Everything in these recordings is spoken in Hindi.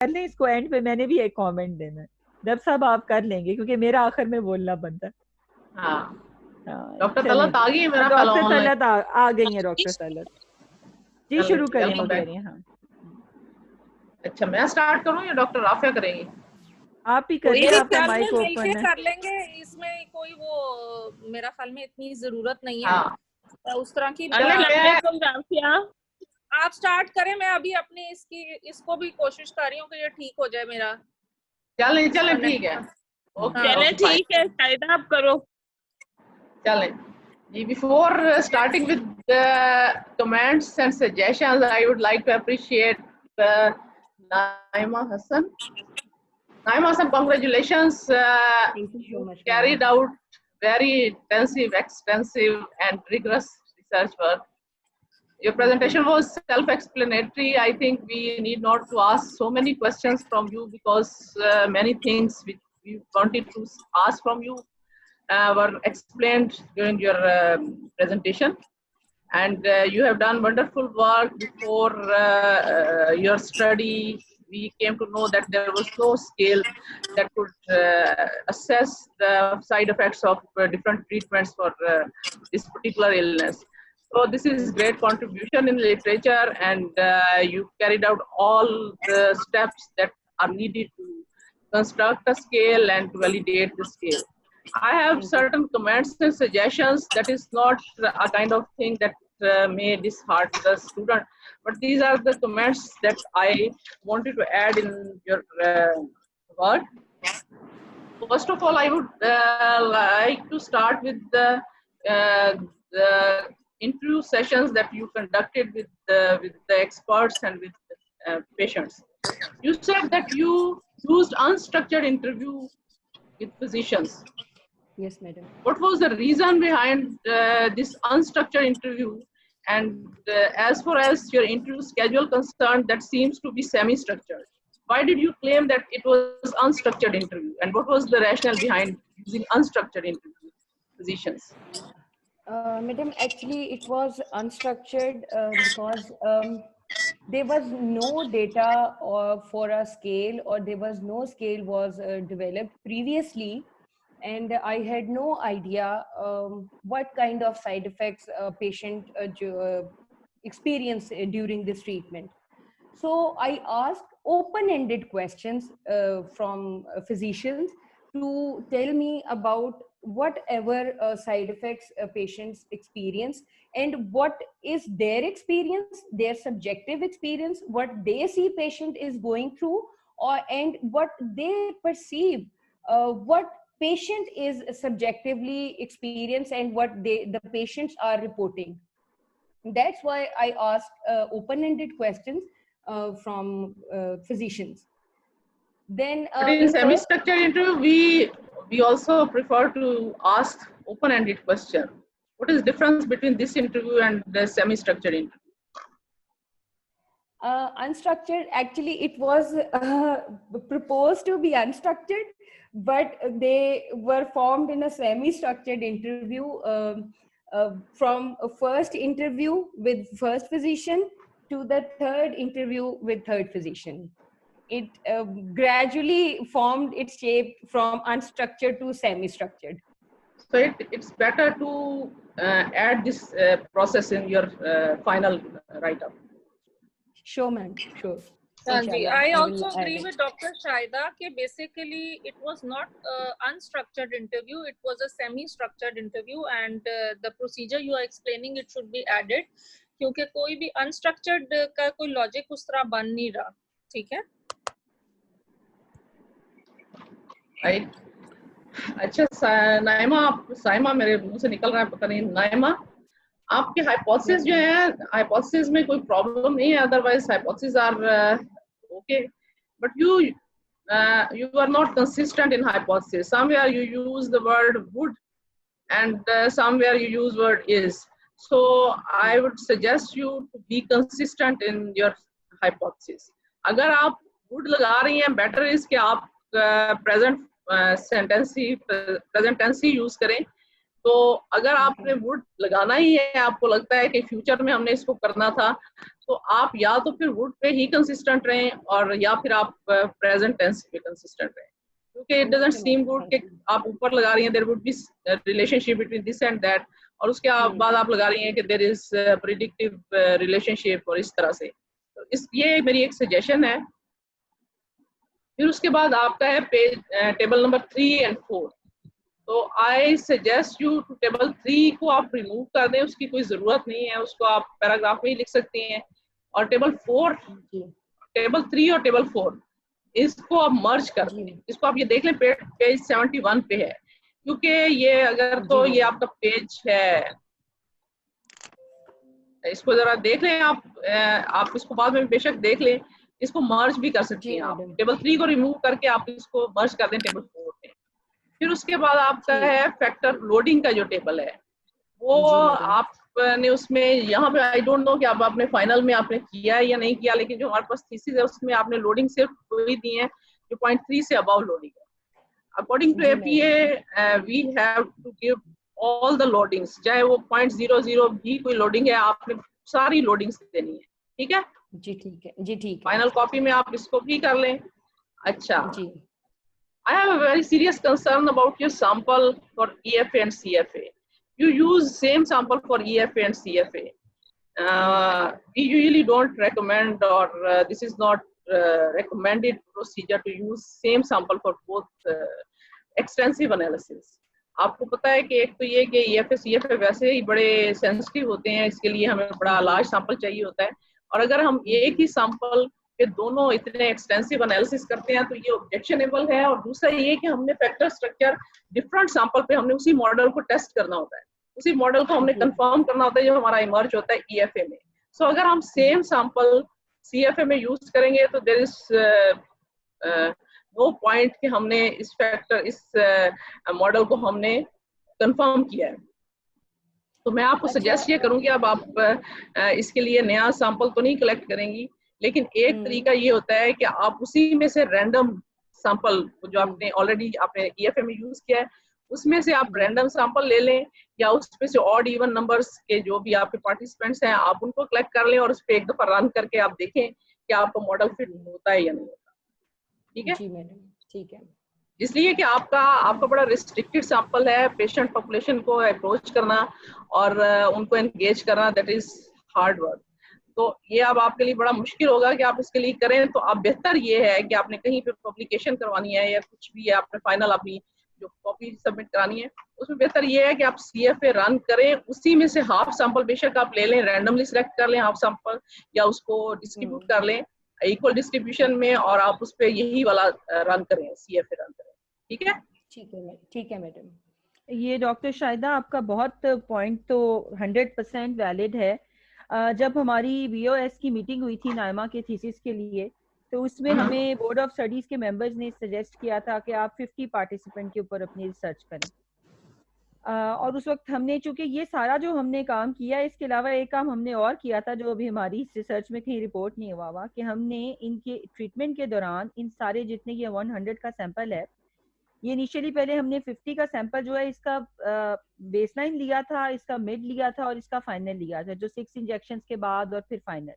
कर लें इसको एंड पे, मैंने भी एक कमेंट देना है। जब सब आप कर लेंगे क्योंकि मेरा आखिर में बोलना बनता है। हाँ, हाँ डॉक्टर चलें तलत जी। आ गई है मेरा ख्याल डॉक्टर ऑनलाइन। तलत आ गई है डॉक्टर तलत जी, चलें शुरू जी, करें वो वेलकम कह बैक। रही हैं। हाँ अच्छा, मैं स्टार्ट करूँ या डॉक्टर राफिया करेंगी? आप ही कोई करिए, भी आपका ख्याल में माइक मिलके ओपन है। कर लेंगे, इसमें कोई वो मेरा ख्याल में इतनी जरूरत नहीं है हाँ, उस तरह की। चलें आप स्टार्ट करें, मैं अभी अपनी इसको भी कोशिश कर रही हूँ कि ये ठीक हो जाए मेरा। चलें इसका ठीक है। ओके हाँ, ओके ठीक है, शायद आप करो। चलें जी, before starting with the comments and suggestions, I would like to appreciate Naima Hassan. Naima Hassan, congratulations. Thank you so You much, carried ma'am. out very intensive, extensive, and rigorous research work. Your presentation was self-explanatory. I think we need not to ask so many questions from you because many things which we wanted to ask from you were explained during your presentation. And you have done wonderful work before your study. We came to know that there was no scale that could assess the side effects of different treatments for this particular illness. So this is great contribution in literature, and you carried out all the steps that are needed to construct a scale and to validate the scale. I have certain comments and suggestions. That is not a kind of thing that may dishearten the student, but these are the comments that I wanted to add in your work. First of all, I would like to start with the interview sessions that you conducted with the experts and with patients. You said that you used unstructured interview with physicians. Yes, madam. What was the reason behind this unstructured interview? And as far as your interview schedule concerned, that seems to be semi-structured. Why did you claim that it was unstructured interview? And what was the rationale behind using unstructured interview positions? Madam, actually, it was unstructured because there was no data for a scale, or there was no scale was developed previously, and I had no idea what kind of side effects a patient experience during this treatment. So I asked open-ended questions from physicians to tell me about whatever side effects patients experience, and what is their experience, their subjective experience, what they see patient is going through, or and what they perceive, what patient is subjectively experience, and what the patients are reporting. That's why I asked open-ended questions from physicians. Then But in in third, semi-structured interview, we also prefer to ask open-ended question. What is the difference between this interview and the semi-structured interview? unstructured, actually it was proposed to be unstructured, but they were formed in a semi-structured interview, from a first interview with first physician to the third interview with third physician. It gradually formed its shape from unstructured to semi-structured. So it's better to add this process in your final write-up. Sure, ma'am. Sure. Sanji, Inshallah, I I will also add agree it. with Dr. Shaida कि basically it was not unstructured interview, it was a semi-structured interview, and the procedure you are explaining it should be added क्योंकि कोई भी unstructured का कोई logic उस तरह बन नहीं रहा, ठीक है? Right. अच्छा नाइमा, आप साइमा मेरे मुंह से निकल रहा है, पता नहीं। नाइमा, आपके हाइपोथेसिस जो है, हाइपोथेसिस में कोई प्रॉब्लम नहीं है, otherwise hypothesis are okay, but you are not consistent in hypothesis. Somewhere you use the word would, and somewhere you use word is. So I would suggest you to be consistent in your hypothesis. अगर आप would लगा रही हैं, better is कि आप present sentence ही present tense ही use करें, तो अगर आपने वुड लगाना ही है, आपको लगता है कि फ्यूचर में हमने इसको करना था, तो आप या तो फिर वुड पे ही कंसिस्टेंट रहें और या फिर आप प्रेजेंट टेंस पे कंसिस्टेंट रहें, क्योंकि इट डजंट सीम गुड कि आप ऊपर लगा रही हैं there would be relationship between this and that, और उसके बाद आप लगा रही हैं कि देयर इज प्रेडिक्टिव रिलेशनशिप और इस तरह से। तो ये मेरी एक सजेशन है। फिर उसके बाद आपका है पेज टेबल नंबर 3 and 4। तो I suggest you to table 3 को आप रिमूव कर दें, उसकी कोई जरूरत नहीं है, उसको आप पैराग्राफ में ही लिख सकती हैं। और टेबल 3 और टेबल 4 इसको आप मर्ज कर दें। इसको आप ये देख लें, पेज 71 पे है, क्योंकि ये अगर तो ये आपका पेज है, इसको जरा देख लें आप इसको बाद में बेशक देख लें, इसको मर्ज भी कर सकती हैं आप। टेबल 3 को रिमूव करके आप इसको मर्ज कर दें टेबल 4 में। फिर उसके बाद आपका है फैक्टर लोडिंग का जो टेबल है, वो आपने उसमें यहाँ पे आई डोंट नो कि आप आपने फाइनल में आपने किया है या नहीं किया, लेकिन जो हमारे पास थीसिस है उसमें आपने लोडिंग सिर्फ वही दी है जो 0.3 से अबव लोडिंग है। According to APA we have to give all the loadings, चाहे वो 0.00 भी कोई लोडिंग है, आपने सारी लोडिंग्स देनी है। ठीक है जी, ठीक है जी, ठीक है। फाइनल कॉपी में आप इसको भी कर लें। अच्छा जी, I have a very serious concern about your sample for EFA and CFA. You use same sample for EFA and CFA. We usually don't recommend, or this is not recommended procedure to use same sample for both extensive analysis. आपको पता है कि एक तो ये कि EFA CFA वैसे ही बड़े सेंसिटिव होते हैं, इसके लिए हमें बड़ा लार्ज सैंपल चाहिए होता है, और अगर हम एक ही सैंपल के दोनों इतने एक्सटेंसिव एनालिसिस करते हैं तो ये ऑब्जेक्शनेबल है। और दूसरा ये कि हमने फैक्टर स्ट्रक्चर डिफरेंट सैंपल पे हमने उसी मॉडल को टेस्ट करना होता है, उसी मॉडल को हमने कंफर्म करना होता है जो हमारा इमर्ज होता है EFA में। सो अगर हम सेम सैंपल CFA में यूज करेंगे तो देयर इज नो पॉइंट कि हमने इस फैक्टर इस मॉडल को हमने कंफर्म किया है। तो मैं आपको सजेस्ट ये करूंगी, अब आप इसके लिए नया सैंपल तो नहीं कलेक्ट करेंगी, लेकिन एक तरीका ये होता है कि आप उसी में से रैंडम सैंपल जो आपने ऑलरेडी आपने EFA में यूज किया है उसमें से आप रैंडम सैंपल ले लें, या उसमें से ऑड इवन नंबर्स के जो भी आपके पार्टिसिपेंट्स हैं आप उनको कलेक्ट कर लें और उस पर एक दफा रन करके आप देखें कि आपका मॉडल फिट होता है या नहीं होता। ठीक है जी मैडम, ठीक है। इसलिए कि आपका बड़ा रिस्ट्रिक्टेड सैंपल है, पेशेंट पॉपुलेशन को अप्रोच करना और उनको एंगेज करना दैट इज हार्ड वर्क। तो ये अब आपके लिए बड़ा मुश्किल होगा कि आप इसके लिए करें। तो आप बेहतर ये है कि आपने कहीं पे पब्लिकेशन करवानी है या कुछ भी है, आपने फाइनल अपनी जो कॉपी सबमिट करानी है उसमें बेहतर ये है कि आप CFA रन करें, उसी में से हाफ सैंपल बेशक आप ले लें, रैंडमली सिलेक्ट कर लें हाफ सैंपल, या उसको डिस्ट्रीब्यूट कर लें इक्वल डिस्ट्रीब्यूशन में, और आप उस पर यही वाला रन करें, CFA रन करें। ठीक है, ठीक है मैडम। ये डॉक्टर शाहिदा आपका बहुत पॉइंट तो 100% वैलिड है। जब हमारी BOS की मीटिंग हुई थी नाइमा के थीसिस के लिए, तो उसमें हमें बोर्ड ऑफ स्टडीज के मेंबर्स ने सजेस्ट किया था कि आप 50 पार्टिसिपेंट के ऊपर अपनी रिसर्च करें। और उस वक्त हमने, चूंकि ये सारा जो हमने काम किया, इसके अलावा एक काम हमने और किया था जो अभी हमारी रिसर्च में कहीं रिपोर्ट नहीं हुआ कि हमने इनके ट्रीटमेंट के दौरान इन सारे जितने ये 100 का सैंपल है, ये इनिशियली पहले हमने 50 का सैंपल जो है इसका बेसलाइन लिया था, इसका मिड लिया था और इसका फाइनल लिया था, जो 6 इंजेक्शंस के बाद और फिर फाइनल।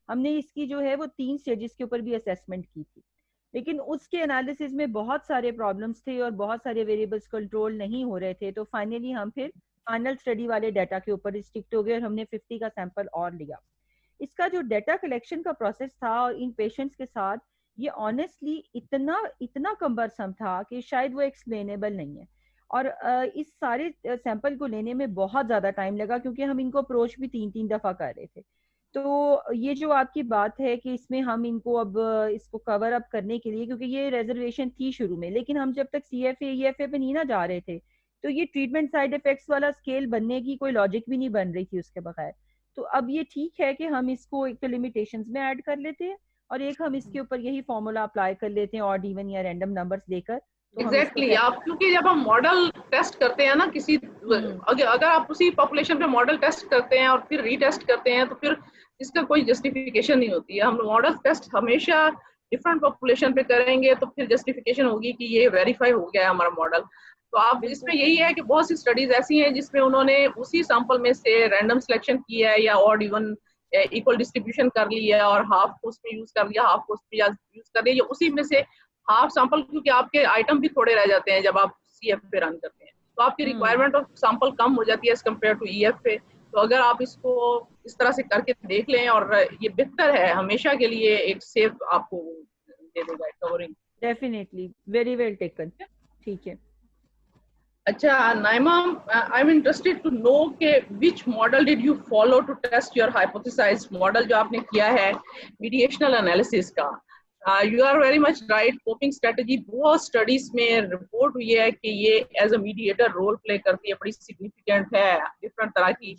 हमने इसकी जो है वो 3 स्टेजेस के ऊपर भी असेसमेंट की थी, लेकिन उसके एनालिसिस में बहुत सारे प्रॉब्लम्स थे और बहुत सारे वेरिएबल्स कंट्रोल नहीं हो रहे थे। तो फाइनली हम फिर फाइनल स्टडी वाले डाटा के ऊपर रिस्ट्रिक्ट हो गए और हमने 50 का सैंपल और लिया। इसका जो डाटा कलेक्शन का प्रोसेस था और इन पेशेंट्स के साथ, ये ऑनेस्टली इतना कम्बरसम था कि शायद वो एक्सप्लेनेबल नहीं है। और इस सारे सैंपल को लेने में बहुत ज़्यादा टाइम लगा, क्योंकि हम इनको अप्रोच भी 3-3 दफ़ा कर रहे थे। तो ये जो आपकी बात है कि इसमें हम इनको अब इसको कवर अप करने के लिए, क्योंकि ये रिजर्वेशन थी शुरू में, लेकिन हम जब तक CFA EFA पे नहीं ना जा रहे थे, तो ये ट्रीटमेंट साइड इफेक्ट्स वाला स्केल बनने की कोई लॉजिक भी नहीं बन रही थी उसके बगैर। तो अब ये ठीक है कि हम इसको एक तो लिमिटेशंस में ऐड कर लेते हैं और एक हम इसके ऊपर यही फॉर्मूला अप्लाई कर लेते हैं ऑड इवन या रैंडम नंबर्स देकर। तो एग्जैक्टली आप, क्योंकि जब हम मॉडल टेस्ट करते हैं ना किसी, अगर आप उसी पॉपुलेशन पे मॉडल टेस्ट करते हैं और फिर रीटेस्ट करते हैं तो फिर इसका कोई जस्टिफिकेशन नहीं होती है। हम मॉडल टेस्ट हमेशा डिफरेंट पॉपुलेशन पे करेंगे तो फिर जस्टिफिकेशन होगी कि ये वेरीफाई हो गया है हमारा मॉडल। तो आप इसमें यही है कि बहुत सी स्टडीज ऐसी हैं जिसमें उन्होंने उसी सैंपल में से रैंडम सिलेक्शन किया है या ऑड इवन इक्वल डिस्ट्रीब्यूशन कर लिया है और हाफ को उसमें यूज कर लिया, हाफ को उसमें यूज कर लिया, उसी में से हाफ सैंपल, क्योंकि आपके आइटम भी थोड़े रह जाते हैं जब आप CF पे रन करते हैं, तो आपकी रिक्वायरमेंट ऑफ सैंपल कम हो जाती है एज कम्पेयर टू EF पे। तो अगर आप इसको इस तरह से करके देख लें, और ये बेहतर है हमेशा के लिए, एक सेफ आपको दे देगा covering. Definitely, very well taken. ठीक है। अच्छा Naima, I am interested to know के which model did you follow to test your hypothesized model जो आपने किया है मीडिएशनल एनालिसिस का। You are very much right, coping strategy बहुत स्टडीज में रिपोर्ट हुई है कि ये as a mediator role play करती है, बड़ी सिग्निफिकेंट है डिफरेंट तरह की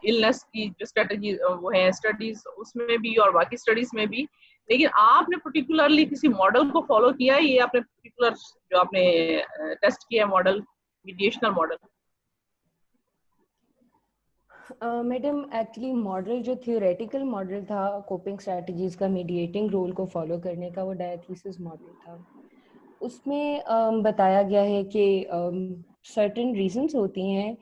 इलनेस की जो स्ट्रेटजी वो है स्टडीज उसमें भी और बाकी स्टडीज में भी। लेकिन आपने पर्टिकुलरली किसी मॉडल को फॉलो किया है, ये आपने पर्टिकुलर जो आपने टेस्ट किया है model, mediational model? Madam actually model जो थियोरेटिकल मॉडल था कोपिंग स्ट्रेटजीज का मीडिएटिंग रोल को फॉलो करने का, वो डायथीसिस मॉडल था। उसमें बताया गया है कि सर्टेन रीजंस होती हैं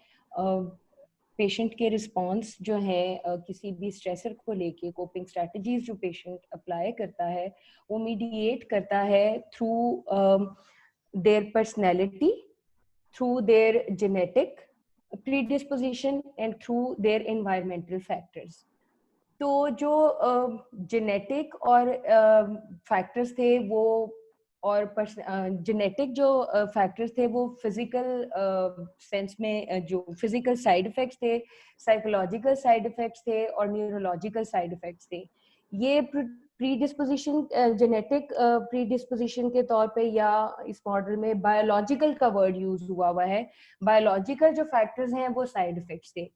पेशेंट के रिस्पॉन्स जो है किसी भी स्ट्रेसर को लेके, कोपिंग स्ट्रेटजीज जो पेशेंट अप्लाई करता है वो मीडिएट करता है through their personality, through their genetic predisposition and through their environmental factors। तो जो जेनेटिक और फैक्टर्स थे वो, और जेनेटिक जो फैक्टर्स थे वो फिजिकल सेंस में जो फिजिकल साइड इफेक्ट्स थे, साइकोलॉजिकल साइड इफेक्ट्स थे और न्यूरोलॉजिकल साइड इफेक्ट्स थे। ये प्रीडिस्पोजिशन, जेनेटिक प्रीडिस्पोजिशन के तौर पे, या इस मॉडल में बायोलॉजिकल का वर्ड यूज हुआ है। बायोलॉजिकल जो फैक्टर्स हैं वो साइड इफेक्ट्स थे।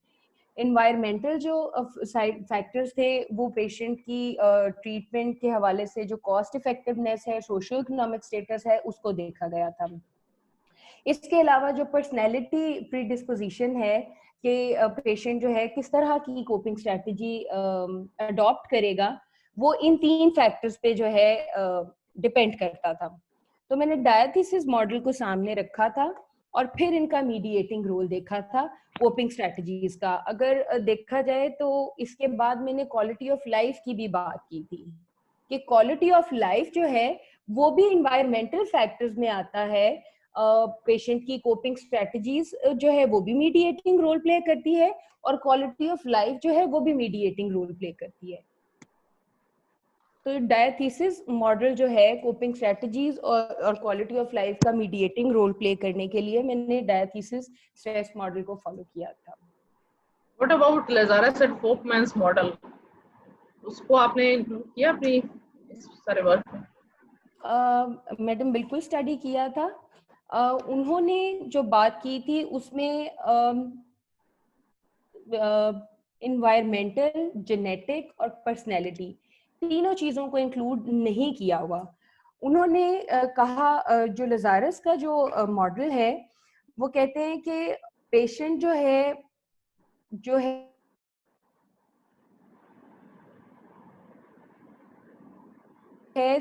एनवायरमेंटल जो साइड फैक्टर्स थे वो पेशेंट की ट्रीटमेंट के हवाले से जो कॉस्ट इफेक्टिवनेस है, सोशो इकोनॉमिक स्टेटस है, उसको देखा गया था। इसके अलावा जो पर्सनैलिटी प्रीडिस्पोजिशन है कि पेशेंट जो है किस तरह की कोपिंग स्ट्रेटजी अडॉप्ट करेगा, वो इन 3 फैक्टर्स पे जो है डिपेंड करता था। तो मैंने डायथीसिस मॉडल को सामने रखा था और फिर इनका मीडिएटिंग रोल देखा था कोपिंग स्ट्रेटजीज का। अगर देखा जाए तो इसके बाद मैंने क्वालिटी ऑफ लाइफ की भी बात की थी कि क्वालिटी ऑफ लाइफ जो है वो भी इन्वायरमेंटल फैक्टर्स में आता है। पेशेंट की कोपिंग स्ट्रेटजीज जो है वो भी मीडिएटिंग रोल प्ले करती है और क्वालिटी ऑफ लाइफ जो है वो भी मीडिएटिंग रोल प्ले करती है। तो डायथीसिस मॉडल जो है कोपिंग स्ट्रेटजीज और क्वालिटी ऑफ लाइफ का मीडिएटिंग रोल प्ले करने के लिए मैंने डायथीसिस स्ट्रेस मॉडल को फॉलो किया था। What about Lazarus and Folkman's model, उसको आपने इंक्लूड किया अपनी इस सारे वर्क में? मैडम बिल्कुल स्टडी किया था। उन्होंने जो बात की थी उसमें इन्वायरमेंटल, जेनेटिक और पर्सनैलिटी, तीनों चीजों को इंक्लूड नहीं किया हुआ। उन्होंने कहा जो लजारस का जो मॉडल है वो कहते हैं कि पेशेंट जो है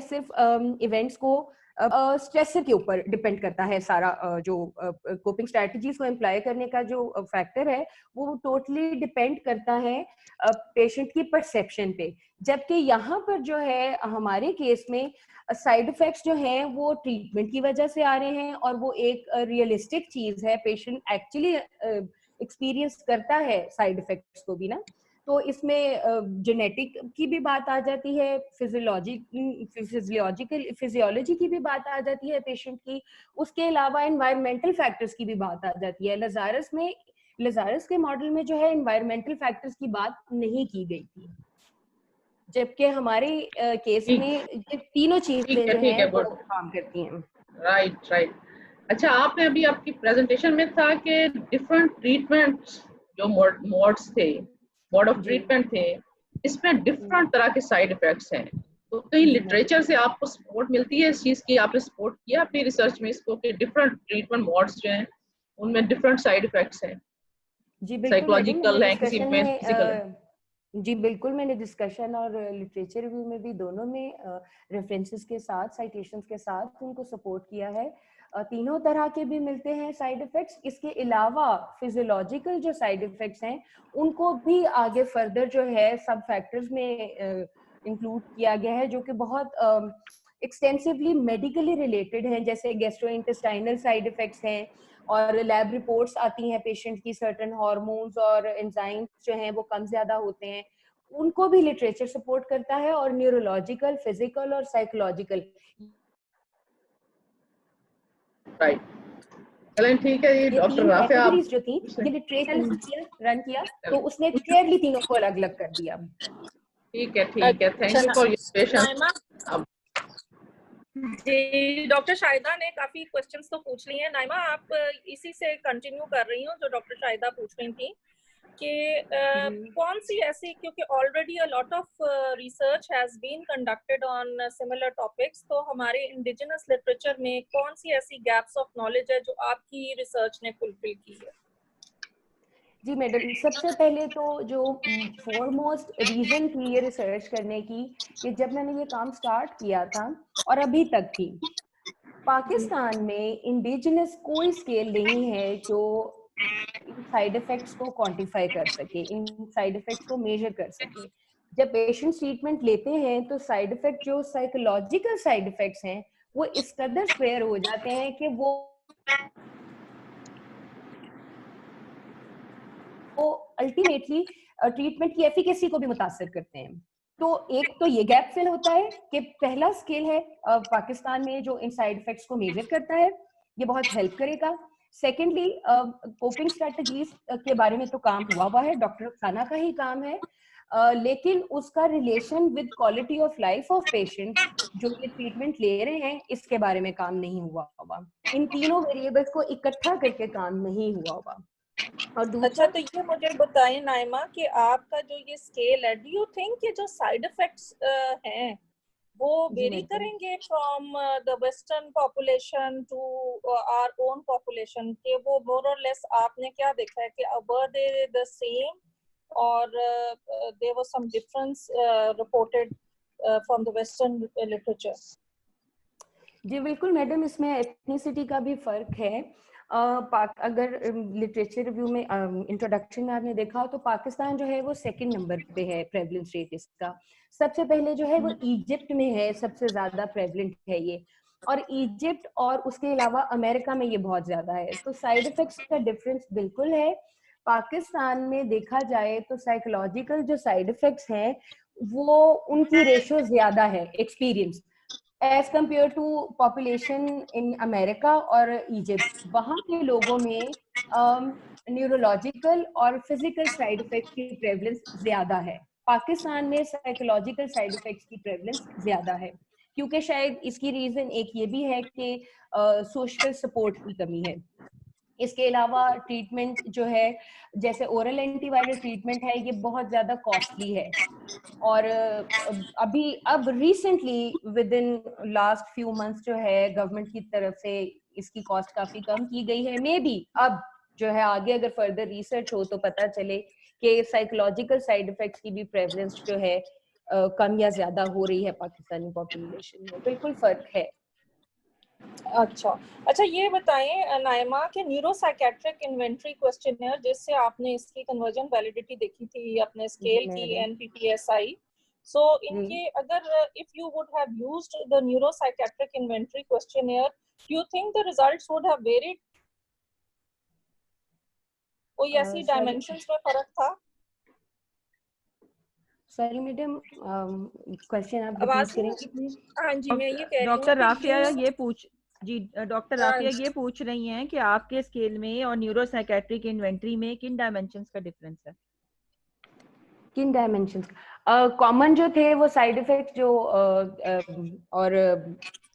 सिर्फ इवेंट्स को स्ट्रेसर के ऊपर डिपेंड करता है। सारा जो कोपिंग स्ट्रेटजीज को एम्प्लॉय करने का जो फैक्टर है वो टोटली डिपेंड करता है पेशेंट की परसेप्शन पे। जबकि यहाँ पर जो है हमारे केस में साइड इफेक्ट्स जो हैं वो ट्रीटमेंट की वजह से आ रहे हैं और वो एक रियलिस्टिक चीज है, पेशेंट एक्चुअली एक्सपीरियंस करता है साइड इफेक्ट्स को भी ना। तो इसमें जेनेटिक की भी बात आ जाती है, फिजियोलॉजी की भी बात आ जाती है पेशेंट की, उसके अलावा एनवायरमेंटल फैक्टर्स की भी बात आ जाती है। लजारस के मॉडल में जो है एनवायरमेंटल फैक्टर्स की बात नहीं की गई थी, जबकि हमारे केस में ये तीनों चीजें जो है वो काम करती हैं। राइट। अच्छा, आपने अभी आपकी प्रेजेंटेशन में था कि डिफरेंट ट्रीटमेंट्स जो मोड्स थे, मोड ऑफ ट्रीटमेंट थे, इसमें डिफरेंट तरह के साइड इफेक्ट्स हैं। तो कहीं लिटरेचर से आपको सपोर्ट मिलती है इस चीज की? आपने सपोर्ट किया अपनी रिसर्च में इसको कि डिफरेंट ट्रीटमेंट मोड्स जो हैं उनमें डिफरेंट साइड इफेक्ट्स हैं? जी बिल्कुल, साइकोलॉजिकल है, किसी में फिजिकल है? जी बिल्कुल, मैंने डिस्कशन और लिटरेचर रिव्यू में भी दोनों में रेफरेंसेस के साथ, साइटेशंस के साथ उनको सपोर्ट किया है। तीनों तरह के भी मिलते हैं साइड इफेक्ट्स। इसके अलावा फिजियोलॉजिकल जो साइड इफेक्ट्स हैं उनको भी आगे फर्दर जो है सब फैक्टर्स में इंक्लूड किया गया है, जो कि बहुत एक्सटेंसिवली मेडिकली रिलेटेड हैं, जैसे गैस्ट्रोइंटेस्टाइनल साइड इफेक्ट्स हैं, और लैब रिपोर्ट्स आती हैं पेशेंट की, सर्टेन हार्मोन्स और एंजाइम्स जो हैं वो कम ज्यादा होते हैं, उनको भी लिटरेचर सपोर्ट करता है। और न्यूरोलॉजिकल, फिजिकल और साइकोलॉजिकल। राइट, चलें ठीक है। ये डॉक्टर तीन राफिया आप कैटेगरीज जो थी, ये लिटरेचर रन किया तो उसने क्लियरली तीनों को अलग अलग कर दिया। ठीक है, ठीक है, thank you for your patience. जी, डॉक्टर शाहिदा ने काफी क्वेश्चंस तो पूछ लिए हैं। नाइमा, आप इसी से कंटिन्यू कर रही हो जो डॉक्टर शाहिदा पूछ रही थी कि कौन सी ऐसी, क्योंकि already a lot of research has been conducted on similar topics, तो हमारे इंडिजिनस लिटरेचर में कौन सी ऐसी गैप्स ऑफ नॉलेज है जो आपकी रिसर्च ने फुलफिल की है? जी मैडम, सबसे पहले तो जो फॉरमोस्ट रीजन थी ये रिसर्च करने की, कि जब मैंने ये काम स्टार्ट किया था और अभी तक थी, पाकिस्तान में इंडिजिनस कोई स्केल नहीं है जो इन साइड इफेक्ट्स को क्वांटिफाई कर सके, इन साइड इफेक्ट्स को मेजर कर सके। जब पेशेंट ट्रीटमेंट लेते हैं तो साइड इफेक्ट, जो साइकोलॉजिकल साइड इफेक्ट्स हैं, वो इस कदर स्क्वेयर हो जाते हैं कि वो अल्टीमेटली ट्रीटमेंट की एफिकेसी को भी मुतासर करते हैं। तो एक तो ये गैप फिल होता है कि पहला स्केल है पाकिस्तान में जो इन साइड इफेक्ट्स को मेजर करता है, ये बहुत हेल्प करेगा। सेकेंडली, कोपिंग स्ट्रेटजीज के बारे में तो काम हुआ है, डॉक्टर रुखसाना का ही काम है, लेकिन उसका relation with quality of life of patient जो ये ट्रीटमेंट ले रहे हैं, इसके बारे में काम नहीं हुआ। इन तीनों वेरिएबल्स को इकट्ठा करके काम नहीं हुआ। और अच्छा, तो ये मुझे बताएं नाइमा कि आपका जो ये स्केल है, डू यू थिंक कि जो साइड इफेक्ट्स हैं वो वेरी करेंगे from the western population to our own population, के वो मोर और लेस आपने क्या देखा है कि वर दे द सेम और there was some difference reported from the western literature? जी बिल्कुल मैडम, इसमें एथनिसिटी का भी फर्क है। अगर लिटरेचर रिव्यू में इंट्रोडक्शन में आपने देखा हो तो पाकिस्तान जो है वो सेकंड नंबर पे है प्रेवलेंस रेट इसका। सबसे पहले जो है वो इजिप्ट में है, सबसे ज्यादा प्रेवलेंट है ये, और इजिप्ट और उसके अलावा अमेरिका में ये बहुत ज्यादा है। तो साइड इफेक्ट्स का डिफरेंस बिल्कुल है। पाकिस्तान में देखा जाए तो साइकोलॉजिकल जो साइड इफेक्ट्स हैं वो उनकी रेशियो ज्यादा है experience as compare to population in America और इजिप्ट। वहाँ के लोगों में न्यूरोलॉजिकल और फिजिकल साइड इफेक्ट्स की प्रेवलेंस ज्यादा है। पाकिस्तान में साइकोलॉजिकल साइड इफेक्ट्स की प्रेवलेंस ज्यादा है, क्योंकि शायद इसकी रीजन एक ये भी है कि सोशल सपोर्ट की कमी है। इसके अलावा ट्रीटमेंट जो है, जैसे ओरल एंटीवायरल ट्रीटमेंट है, ये बहुत ज्यादा कॉस्टली है, और अब recently with in last few months जो है गवर्नमेंट की तरफ से इसकी कॉस्ट काफी कम की गई है। मे बी अब जो है आगे अगर फर्दर रिसर्च हो तो पता चले कि साइकोलॉजिकल साइड इफेक्ट्स की भी प्रेवलेंस जो है कम या ज्यादा हो रही है पाकिस्तानी पॉपुलेशन में। बिल्कुल फर्क है। अच्छा, ये बताएं नाइमा के न्यूरोसाइकेट्रिक इन्वेंटरी क्वेश्चनर जिससे आपने इसकी कन्वर्जन वैलिडिटी देखी थी अपने स्केल की NPTSI, सो इनके अगर if you would have used the neuropsychiatric inventory questionnaire, do you think the results would have varied? कोई ऐसी डायमेंशंस में फर्क था? सॉरी मैडम, क्वेश्चन आप आवाज रिपीट करेंगे प्लीज? हाँ जी, मैं ये कह रही हूँ डॉक्टर राफिया ये पूछ जी डॉक्टर राफिया ये पूछ रही हैं कि आपके स्केल में और न्यूरोसाइकेट्रिक इन्वेंटरी में किन डायमेंशंस का डिफरेंस है? किन डायमेंशंस? कॉमन जो थे वो साइड इफेक्ट जो और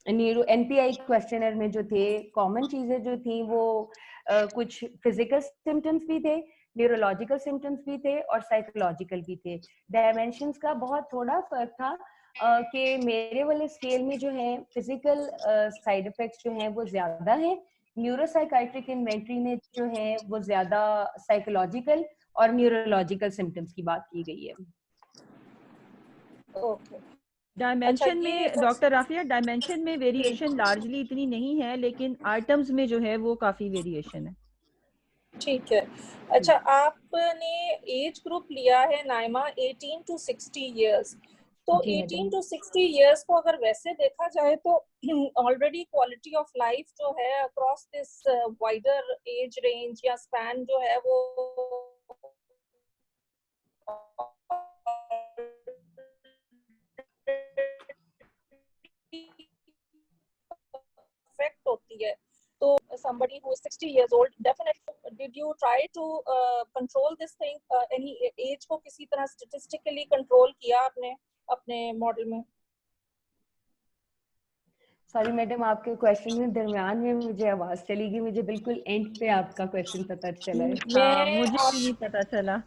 न्यूरो NPI क्वेश्चनर में जो थे कॉमन चीजें जो थी वो कुछ फिजिकल सिम्टम्स भी थे, न्यूरोलॉजिकल सिम्टम्स भी थे और साइकोलॉजिकल भी थे। डायमेंशंस का बहुत थोड़ा फर्क था कि मेरे वाले स्केल में जो है फिजिकल साइड इफेक्ट्स जो हैं वो ज्यादा है, न्यूरोसाइकाइट्रिक इन्वेंटरी में जो है वो ज्यादा साइकोलॉजिकल और न्यूरोलॉजिकल सिम्टम्स की बात की गई है। ओके, डायमेंशन ये में डॉक्टर राफिया, डायमेंशन में वेरिएशन लार्जली इतनी नहीं है, लेकिन आइटम्स में जो है वो काफी वेरिएशन है। ठीक है। अच्छा, आपने एज ग्रुप लिया है नाइमा 18 to 60 years, तो 18 to 60 years को अगर वैसे देखा जाए तो ऑलरेडी क्वालिटी ऑफ लाइफ जो है across this wider age range या स्पैन जो है वो अफेक्ट होती है। तो somebody who is 60 years old, definitely did you try to control this thing, any age को किसी तरह statistically control किया आपने अपने मॉडल में? सॉरी मैडम, आपके क्वेश्चन में दरमियान में मुझे आवाज चली गई, मुझे बिल्कुल एंड पे आपका क्वेश्चन पता चला है। मुझे भी नहीं पता चला।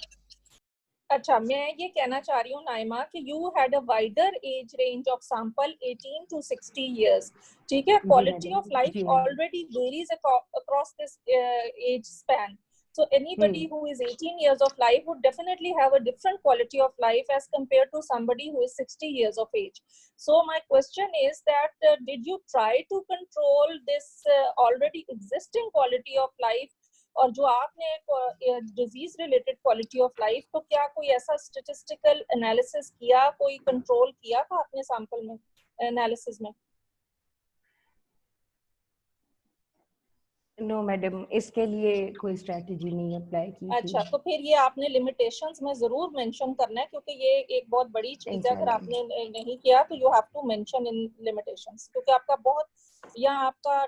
अच्छा, मैं ये कहना चाह रही हूँ नाइमा कि you had a wider age range of sample 18 to 60 years, ठीक है? Quality of life already varies across this age span. So anybody who is 18 years of life would definitely have a different quality of life as compared to somebody who is 60 years of age. So my question is that did you try to control this already existing quality of life, और जो आपने disease related quality of life, तो क्या कोई ऐसा स्टैटिस्टिकल एनालिसिस किया, कोई कंट्रोल किया था अपने सैंपल में, एनालिसिस में? नो मैडम, इसके लिए कोई स्ट्रेटजी नहीं अप्लाई की थी। अच्छा, तो फिर ये आपने लिमिटेशंस में जरूर मेंशन करना है, क्योंकि ये एक बहुत बड़ी चीज है। अगर आपने नहीं किया तो you have to mention in limitations, क्योंकि आपका बहुत, या आपका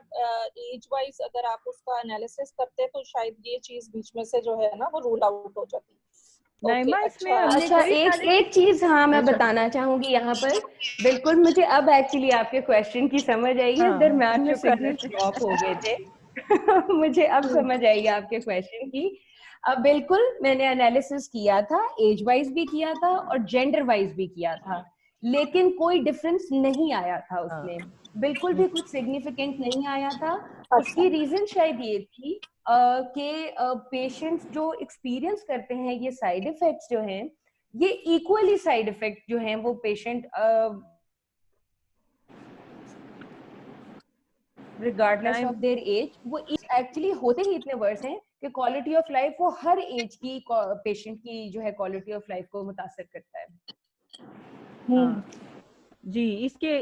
एज वाइज अगर आप उसका एनालिसिस करते तो शायद ये चीज बीच में से जो है ना वो रूल आउट हो जाती। अच्छा, एक चीज हाँ मैं बताना चाहूंगी यहाँ पर, बिल्कुल मुझे अब एक्चुअली आपके क्वेश्चन की समझ आई है, दरम्यान में सिग्नल ड्रॉप हो गए थे मुझे अब समझ आई है आपके क्वेश्चन की। अब बिल्कुल मैंने एनालिसिस किया था, एज वाइज भी किया था और जेंडर वाइज भी किया था, लेकिन कोई डिफरेंस नहीं आया था उसमें, बिल्कुल भी कुछ सिग्निफिकेंट नहीं आया था। उसकी रीजन शायद ये थी कि पेशेंट्स जो एक्सपीरियंस करते हैं ये साइड इफेक्ट्स जो हैं, ये इक्वली साइड इफेक्ट जो हैं वो patient regardless of their age, वो एक्चुअली होते ही इतने वर्स हैं कि क्वालिटी ऑफ लाइफ वो हर एज की पेशेंट की जो है क्वालिटी ऑफ लाइफ को मुतासर करता है। जी,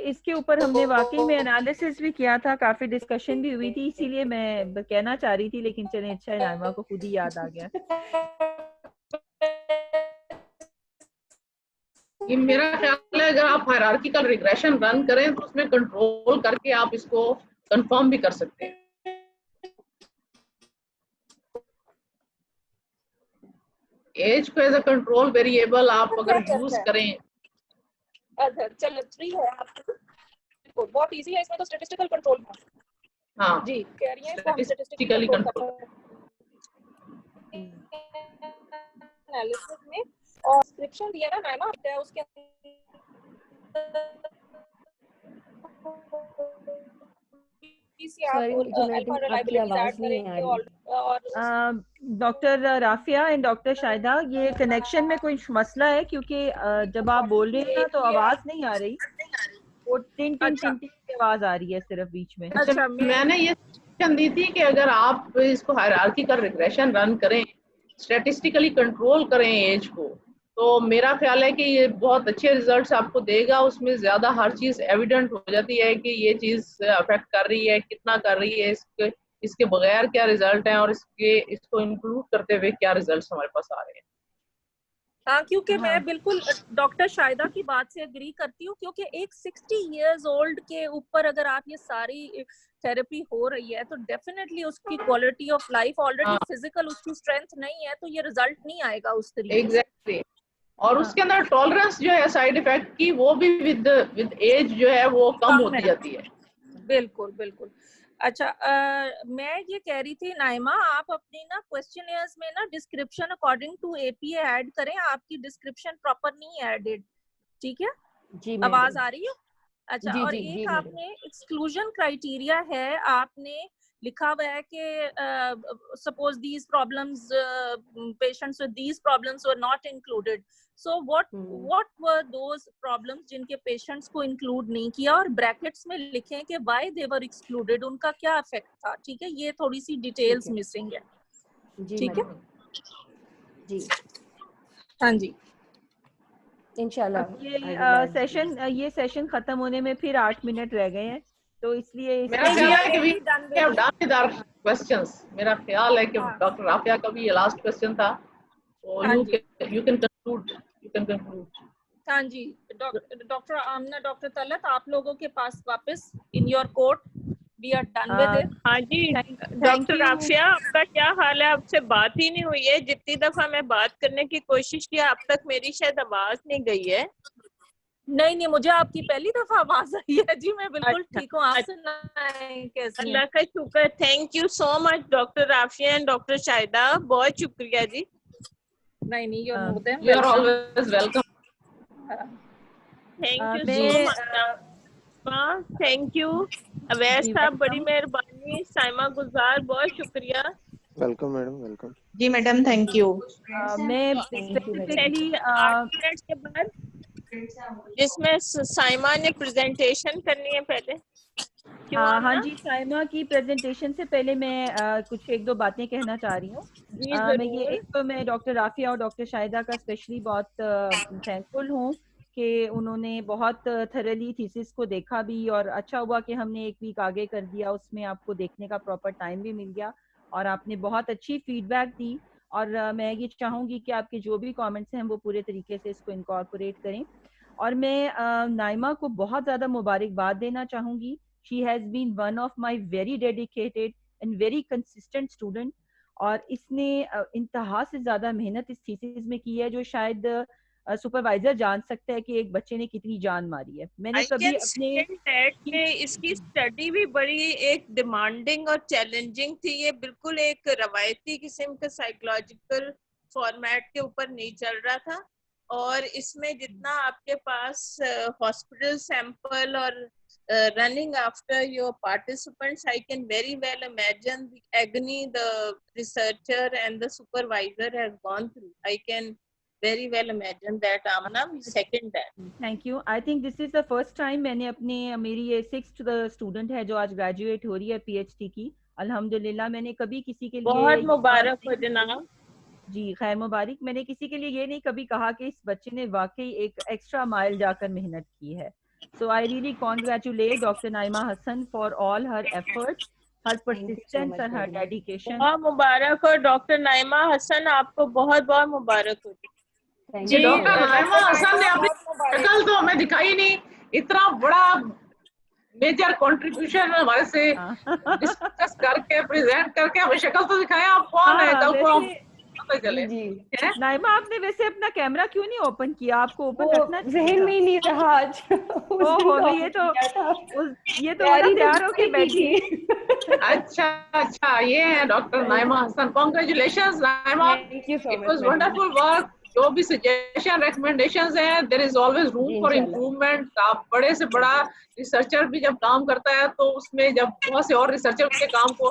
इसके ऊपर हमने वाकई में एनालिसिस भी किया था, काफी डिस्कशन भी हुई थी, इसीलिए मैं कहना चाह रही थी, लेकिन चलें अच्छा है, नाइमा को खुद ही याद आ गया। ये मेरा ख्याल है अगर आप हायरार्किकल रिग्रेशन रन करें तो उसमें कंट्रोल करके आप इसको कंफर्म भी कर सकते हैं। एज को एज अ कंट्रोल वेरिएबल आप अगर यूज करें, अच्छा चलो 3 है आपको, बहुत इजी है, इसमें तो स्टैटिस्टिकल कंट्रोल है। हाँ जी, कह रही हैं इसको स्टैटिस्टिकली कंट्रोल एनालिसिस में, और डिस्क्रिप्शन दिया ना नाइमा है उसके doctor Rafia and doctor Shahida, ये कनेक्शन में कोई मसला है? क्योंकि जब आप बोल रहे हैं ना तो आवाज नहीं आ रही, वो टिन टिन टिन टिन की आवाज आ रही है सिर्फ बीच में। अच्छा, मैंने ये सजेशन दी थी कि अगर आप इसको हायरार्किकल रिग्रेशन रन करें, स्टैटिस्टिकली कंट्रोल करें एज को, तो मेरा ख्याल है कि ये बहुत अच्छे रिजल्ट्स आपको देगा। उसमें ज्यादा हर चीज एविडेंट हो जाती है कि ये चीज अफेक्ट कर रही है, कितना कर रही है, इसके बगैर क्या रिजल्ट हैं, और इसको इंक्लूड करते हुए क्या रिजल्ट्स हमारे पास आ रहे हैं। हाँ, क्योंकि मैं बिल्कुल डॉक्टर शाहिदा की बात से एग्री करती हूँ, क्योंकि एक 60 इयर्स ओल्ड के ऊपर अगर आप ये सारी थेरेपी हो रही है तो डेफिनेटली उसकी quality of life already physical उसकी स्ट्रेंथ नहीं है, तो ये रिजल्ट नहीं आएगा उस तरीके से। एग्जैक्टली। और उसके अंदर टॉलरेंस जो है साइड इफेक्ट की, वो भी विद एज जो है वो कम होती जाती है। बिल्कुल बिल्कुल। अच्छा, मैं ये कह रही थी नाइमा, आप अपनी ना क्वेश्चनियर्स में ना description according to APA add करें, आपकी डिस्क्रिप्शन प्रॉपर नहीं एडेड, ठीक है? जी, आवाज आ रही है? अच्छा, जी, और जी, एक आपने एक्सक्लूजन क्राइटेरिया है, आपने लिखा हुआ है कि suppose these problems patients with these problems were not included, so what were those problems जिनके पेशेंट्स को इंक्लूड नहीं किया, और ब्रैकेट्स में लिखें कि व्हाई दे वर एक्सक्लूडेड, उनका क्या इफेक्ट था। ठीक है, ये थोड़ी सी डिटेल्स मिसिंग है। ठीक है जी, हाँ जी, इंशाल्लाह। ये सेशन खत्म होने में फिर 8 मिनट रह गए हैं, तो इसलिए मेरा ख्याल है कि we have done with our questions. मेरा ख्याल है कि डॉक्टर राफिया का भी ये लास्ट क्वेश्चन था, तो you can conclude. हाँ जी, डॉक्टर आमना, डॉक्टर तलत, आप लोगों के पास वापस in your court, we are done with it. हाँ जी, डॉक्टर राफिया आपका क्या हाल है? आपसे बात ही नहीं हुई है। जितनी दफा मैं बात करने की कोशिश की, अब तक मेरी शायद आवाज नहीं गई है। नहीं, मुझे आपकी पहली दफा आवाज आई है जी, मैं बिल्कुल ठीक हूँ। आप सुनाएं कैसी हैं? अल्लाह का शुक्र, thank you so much doctor Rafia and doctor Shahida, बहुत शुक्रिया जी। नहीं, you're more than You are always welcome. Thank you so much, thank you Awais sahab, बड़ी मेहरबानी। साइमा गुजार, बहुत शुक्रिया। वेलकम मैडम, वेलकम जी मैडम, थैंक यू। मैं स्पेसिफिकली 8 मिनट के बाद जिसमें साइमा ने प्रेजेंटेशन करनी है पहले। हाँ जी, साइमा की प्रेजेंटेशन से पहले मैं कुछ 1-2 बातें कहना चाह रही हूँ। मैं डॉक्टर राफिया और डॉक्टर शाहिदा का स्पेशली बहुत थैंकफुल हूँ कि उन्होंने बहुत थरली थीसिस को देखा भी, और अच्छा हुआ कि हमने 1 वीक आगे कर दिया, उसमें आपको देखने का प्रॉपर टाइम भी मिल गया और आपने बहुत अच्छी फीडबैक दी। और मैं ये चाहूँगी कि आपके जो भी कमेंट्स हैं वो पूरे तरीके से इसको इनकॉर्पोरेट करें। और मैं नाइमा को बहुत ज़्यादा मुबारकबाद देना चाहूँगी। She has been one of my very dedicated and very consistent student, और इसने इंतहा से ज़्यादा मेहनत इस थीसिस में की है जो शायद सुपरवाइजर जान सकता है कि एक बच्चे ने कितनी जान मारी है। मैंने कभी अपने इसकी स्टडी भी बड़ी एक डिमांडिंग और चैलेंजिंग थी। ये बिल्कुल एक रवायती किस्म का साइकोलॉजिकल फॉर्मेट के ऊपर नहीं चल रहा था, और इसमें जितना आपके पास हॉस्पिटल सैंपल और running after your participants, I can very well imagine the agony the researcher and the supervisor has gone through. I can very well imagine that. Amna, we second that. Thank you. I think this is the first time मैंने मेरी ये 6th स्टूडेंट है जो आज ग्रेजुएट हो रही है PhD की, अल्हम्दुलिल्लाह। मैंने कभी किसी के लिए बहुत मुबारक हो जनाब। जी, खैर मुबारक। मैंने किसी के लिए ये नहीं कभी कहा कि इस बच्चे ने वाकई एक एक्स्ट्रा माइल जाकर मेहनत की है। So I really congratulate Dr. Naima Hassan for all her efforts, her persistence and her dedication. बहुत मुबारक हो डॉक्टर नाइमा हसन, आपको बहुत बहुत मुबारक हो जी। डॉक्टर नाइमा हसन ने अपनी शक्ल तो हमें दिखाई नहीं, इतना बड़ा मेजर कंट्रीब्यूशन हमारे से डिस्कस करके प्रेजेंट करके हमें शक्ल तो दिखाया, आप कौन है कल को चले। नाइमा, आपने वैसे अपना कैमरा क्यों नहीं ओपन किया? आपको ओपन रखना जहन में नहीं रहा आज। ये तो तैयार होके बैठी। अच्छा, ये है doctor Naima Hasan. Congratulations Naima, it was wonderful work. जो भी सजेशन रिकमेंडेशंस हैं, there is always room for improvement. आप बड़े से बड़ा रिसर्चर भी जब काम करता है तो उसमें जब बहुत से और रिसर्चर के काम को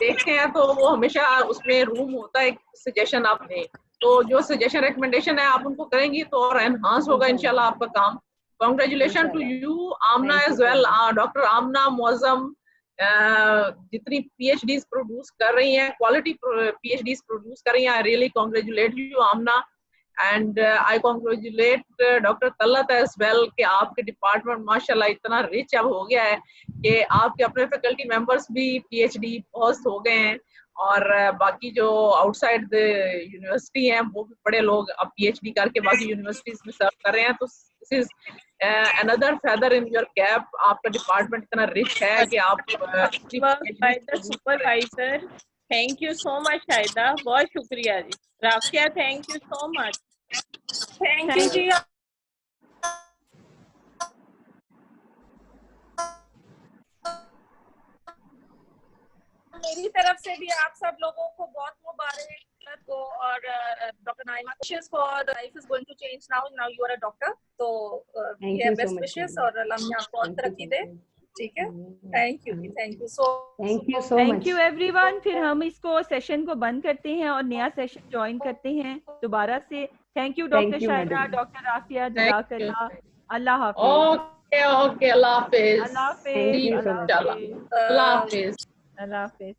देखते हैं तो वो हमेशा उसमें रूम होता है सजेशन आप दें। तो जो सजेशन रिकमेंडेशन है आप उनको करेंगी तो और एनहांस होगा इंशाल्लाह आपका काम। Congratulation to you Aamna as well. Doctor Aamna Moazzam जितनी PhDs प्रोड्यूस कर रही हैं, क्वालिटी PhDs प्रोड्यूस कर रही हैं, I really congratulate you Amna. And I congratulate doctor Talat as well कि आपके डिपार्टमेंट माशाल्लाह इतना रिच अब हो गया है कि आपके अपने फैकल्टी मेंबर्स भी PhD पोस्ट हो गए हैं, और बाकी जो आउटसाइड द यूनिवर्सिटी हैं वो भी बड़े लोग अब PhD करके बाकी यूनिवर्सिटीज में सर्व कर रहे हैं। तो this is another feather in your cap। आपका डिपार्टमेंट इतना रिच है कि आप supervisor. Thank you so much Shahida, बहुत शुक्रिया जी। Rafia, thank you so much. Thank you जी। मेरी तरफ से भी आप सब लोगों को बहुत मुबारक को, और doctor Naima wishes for the life is going to change now you are a doctor, तो ये बेस्ट विशेस और अल्लाह आपको और तरक्की दे। ठीक है, thank you so thank you so thank much. You everyone. फिर हम इसको सेशन को बंद करते हैं और नया सेशन ज्वाइन करते हैं दोबारा से। Thank you doctor Thank you, Shahida, madam. Doctor Afia, Thank you. जज़ाकल्लाह। अल्लाह हाफिज। Okay, okay. Allah Hafiz. Allah Hafiz. Thank you so Allah much. Hafiz. Allah Hafiz. Allah Hafiz.